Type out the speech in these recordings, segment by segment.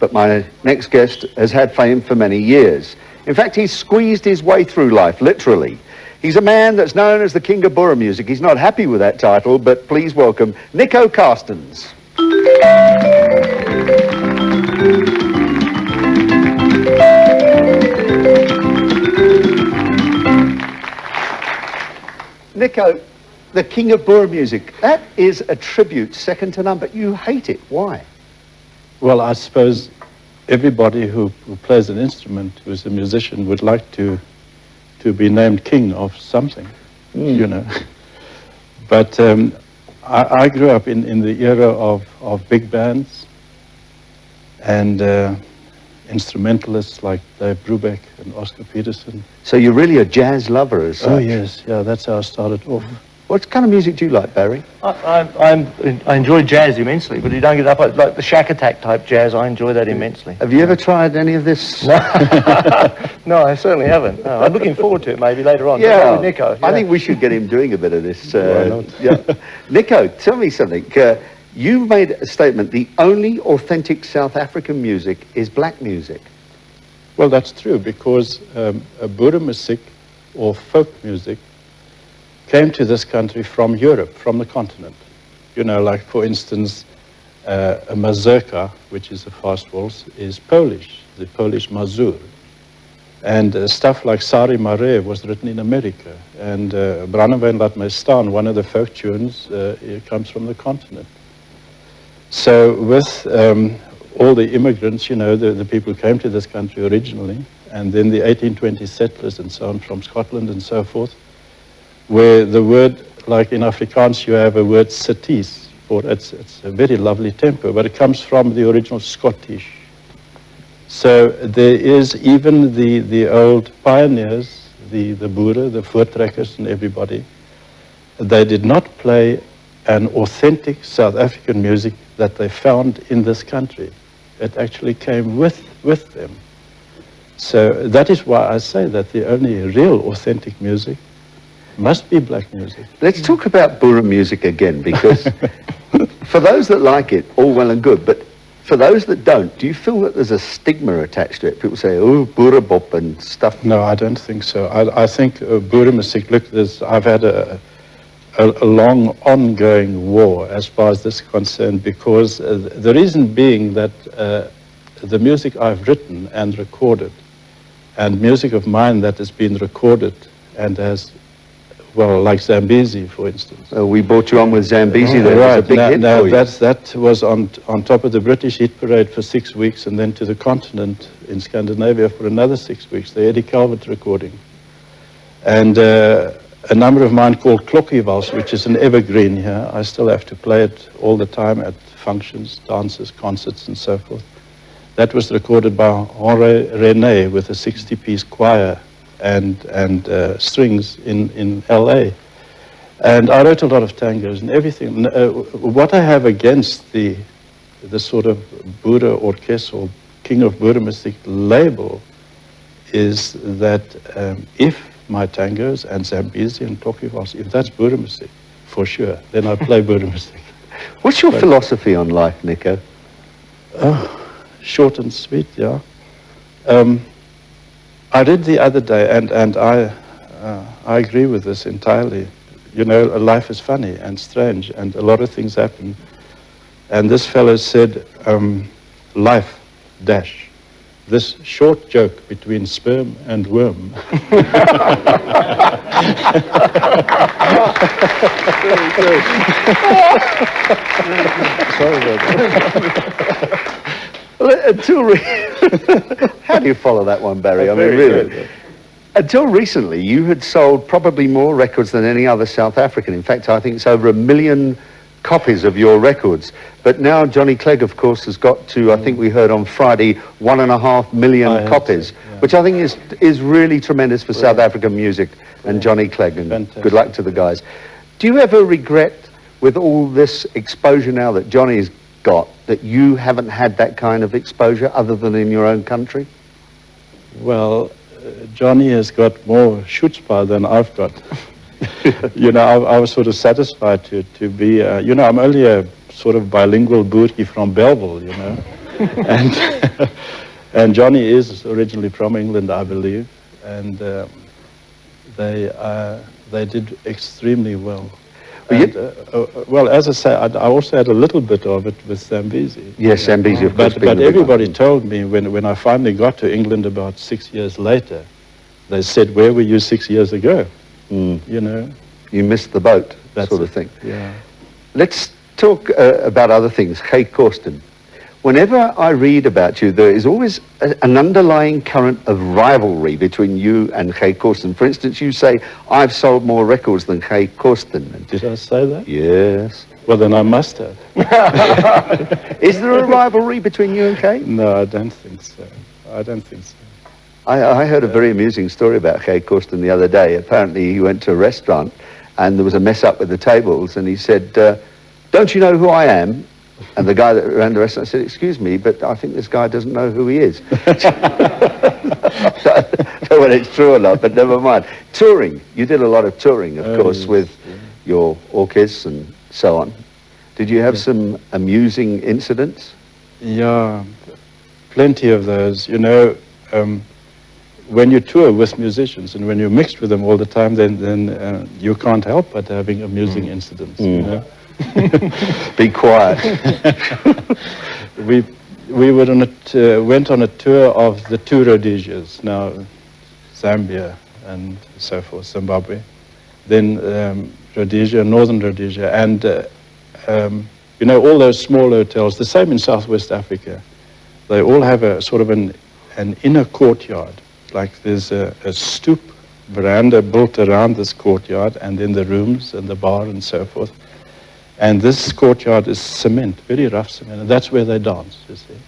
but my next guest has had fame for many years. In fact, he's squeezed his way through life, literally. He's a man that's known as the king of Boer music. He's not happy with that title, but please welcome Nico Carstens. Nico, the king of Boer music, that is a tribute second to none, but you hate it. Why? Well, I suppose everybody who plays an instrument, who's a musician, would like to be named king of something, you know. But I grew up in the era of big bands and instrumentalists like Dave Brubeck and Oscar Peterson. So you're really a jazz lover as such? Oh, yes. Yeah, that's how I started off. What kind of music do you like, Barry? I enjoy jazz immensely, but you don't get up like the Shack Attack type jazz. I enjoy that immensely. Have you ever tried any of this? No, no, I certainly haven't. No, I'm looking forward to it maybe later on. Yeah, with Nico. I think we should get him doing a bit of this. Why not? Yeah. Nico, tell me something. You made a statement, the only authentic South African music is black music. Well, that's true, because Boer music or folk music came to this country from Europe, from the continent. You know, like, for instance, a mazurka, which is a fast waltz, is Polish, the Polish mazur. And stuff like Sari Mare was written in America. And Brandewijn Laat My Staan, one of the folk tunes, it comes from the continent. So with all the immigrants, you know, the people who came to this country originally, and then the 1820 settlers and so on from Scotland and so forth, where the word, like in Afrikaans, you have a word cities for it's a very lovely tempo, but it comes from the original Scottish. So there is even the old pioneers, the Boere, the voortrekkers and everybody, they did not play an authentic South African music that they found in this country. It actually came with them. So that is why I say that the only real authentic music must be black music. Let's talk about Boer music again, because for those that like it, all well and good, but for those that don't, do you feel that there's a stigma attached to it? People say, oh, Boer bop and stuff. No, I don't think so. I think Boer music, look, I've had a long ongoing war as far as this is concerned, because the reason being that the music I've written and recorded, and music of mine that has been recorded and has, well, like Zambezi, for instance. We brought you on with Zambezi. Oh, that right. was a big hit for you. That was on top of the British hit parade for 6 weeks, and then to the continent in Scandinavia for another 6 weeks, the Eddie Calvert recording. And a number of mine called Klokkiewals, which is an evergreen here. I still have to play it all the time at functions, dances, concerts, and so forth. That was recorded by Henri René with a 60-piece choir and strings in LA. And I wrote a lot of tangos and everything. What I have against the sort of Boer orchestra or King of Boer music label is that if my tangos and Zambezi and Klokkiewals, if that's Boer music, for sure, then I play Boer music. What's your philosophy on life, Nico? Short and sweet, yeah. I read the other day, and I agree with this entirely. You know, life is funny and strange, and a lot of things happen. And this fellow said, life, dash, this short joke between sperm and worm. Sorry about that. How do you follow that one, Barry? I mean, really. Good. Until recently, you had sold probably more records than any other South African. In fact, I think it's over 1 million copies of your records. But now Johnny Clegg, of course, has got to, I think we heard on Friday, 1.5 million copies, which I think is really tremendous for South African music and Johnny Clegg, and fantastic. Good luck to the guys. Do you ever regret, with all this exposure now that Johnny's got, that you haven't had that kind of exposure other than in your own country? Well, Johnny has got more chutzpah than I've got. You know, I was sort of satisfied to be, you know, I'm only a sort of bilingual boertjie from Bellville, you know. And Johnny is originally from England, I believe, and they did extremely well. Well, as I say, I also had a little bit of it with Zambezi. Yes, Zambezi, of course. But everybody told me when I finally got to England about 6 years later, they said, "Where were you 6 years ago?" You know, you missed the boat, that sort of thing. Yeah. Let's talk about other things. Geen Carstens. Whenever I read about you, there is always an underlying current of rivalry between you and Geen Carstens. For instance, you say, "I've sold more records than Geen Carstens." Did I say that? Yes. Well, then I must have. Is there a rivalry between you and Geen? No, I don't think so. I don't think so. I heard a very amusing story about Geen Carstens the other day. Apparently, he went to a restaurant and there was a mess up with the tables, and he said, "Don't you know who I am?" And the guy that ran the restaurant said, "Excuse me, but I think this guy doesn't know who he is." I don't know whether it's true or not, but never mind. Touring. You did a lot of touring, of course, yes, with your orchestra and so on. Did you have some amusing incidents? Yeah, plenty of those. You know, when you tour with musicians and when you're mixed with them all the time, then you can't help but having amusing incidents, you know. Be quiet. We were went on a tour of the two Rhodesias, now Zambia and so forth, Zimbabwe, then Rhodesia, Northern Rhodesia, and you know, all those small hotels, the same in Southwest Africa, they all have a sort of an inner courtyard, like there's a stoop veranda built around this courtyard, and then the rooms and the bar and so forth. And this courtyard is cement, very rough cement, and that's where they dance, you see.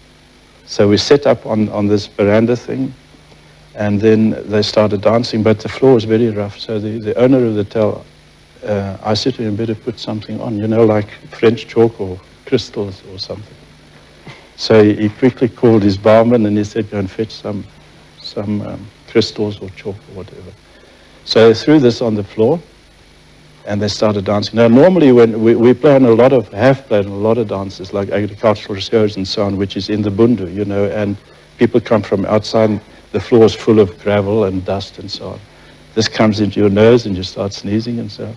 So we set up on this veranda thing, and then they started dancing, but the floor is very rough. So the owner of the hotel, I said to him, "Better put something on, you know, like French chalk or crystals or something." So he quickly called his barman, and he said, "Go and fetch some crystals or chalk or whatever." So they threw this on the floor, and they started dancing. Now, normally when we play on have played on a lot of dances, like agricultural shows and so on, which is in the bundu, you know, and people come from outside, and the floor is full of gravel and dust and so on. This comes into your nose and you start sneezing and so on.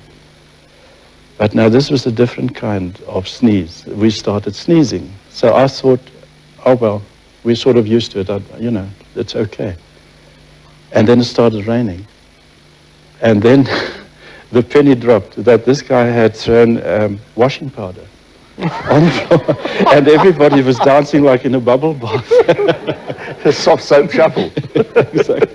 But now this was a different kind of sneeze. We started sneezing. So I thought, oh, well, we're sort of used to it, you know, it's okay. And then it started raining. And then the penny dropped that this guy had thrown washing powder on the floor, and everybody was dancing like in a bubble bath. A soft soap shuffle. Exactly.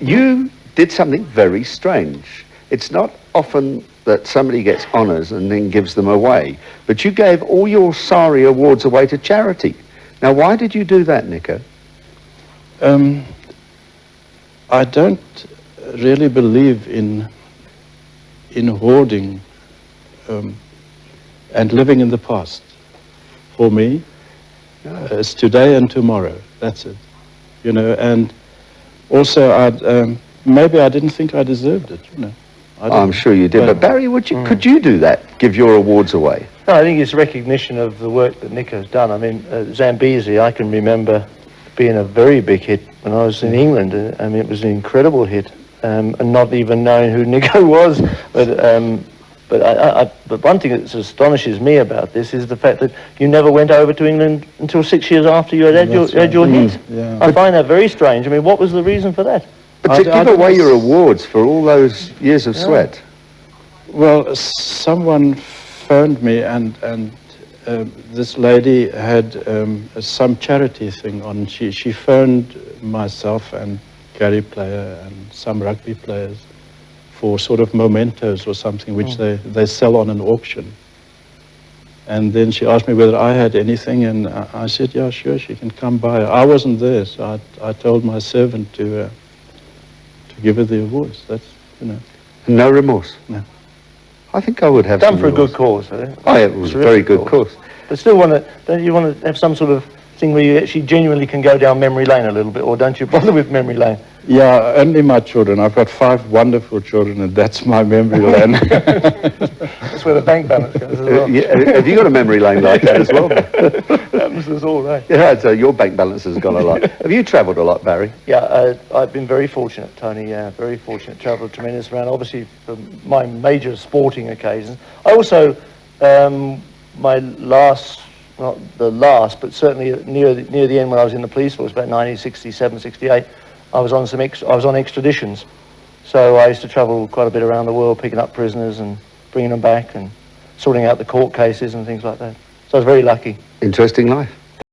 You did something very strange. It's not often that somebody gets honours and then gives them away, but you gave all your SARI awards away to charity. Now, why did you do that, Nico? I don't really believe in hoarding and living in the past. For me, it's today and tomorrow. That's it, you know. And also, maybe I didn't think I deserved it, you know. I'm sure you did. But Barry, could you do that? Give your awards away? No, I think it's recognition of the work that Nico's done. I mean, Zambezi, I can remember being a very big hit when I was in England. I mean, it was an incredible hit, and not even knowing who Nico was. But one thing that astonishes me about this is the fact that you never went over to England until 6 years after you had your hit. Yeah. I find that very strange. I mean, what was the reason for that? But to give away your awards for all those years of sweat. Well, someone phoned me, and this lady had some charity thing on. She phoned myself and Gary Player and some rugby players for sort of mementos or something, which they sell on an auction. And then she asked me whether I had anything, and I said, yeah, sure, she can come by. I wasn't there, so I told my servant to give her the awards. That's, you know. No remorse? No. I think I would have done some for remorse. a good cause. Eh? Oh, yeah, it was a very good cause. But still, don't you want to have some sort of thing where you actually genuinely can go down memory lane a little bit, or don't you bother with memory lane? Yeah, only my children. I've got 5 wonderful children, and that's my memory lane. That's where the bank balance goes as well. Have you got a memory lane like that as well? balances all right. Yeah, so your bank balance has gone a lot. Have you travelled a lot, Barry? Yeah, I've been very fortunate, Tony. Very fortunate. Travelled a tremendous amount. Obviously, for my major sporting occasions. I also, my last, not the last, but certainly near the end when I was in the police force, about 1967, 68, I was on extraditions. So I used to travel quite a bit around the world, picking up prisoners and bringing them back and sorting out the court cases and things like that. So I was very lucky. Interesting life.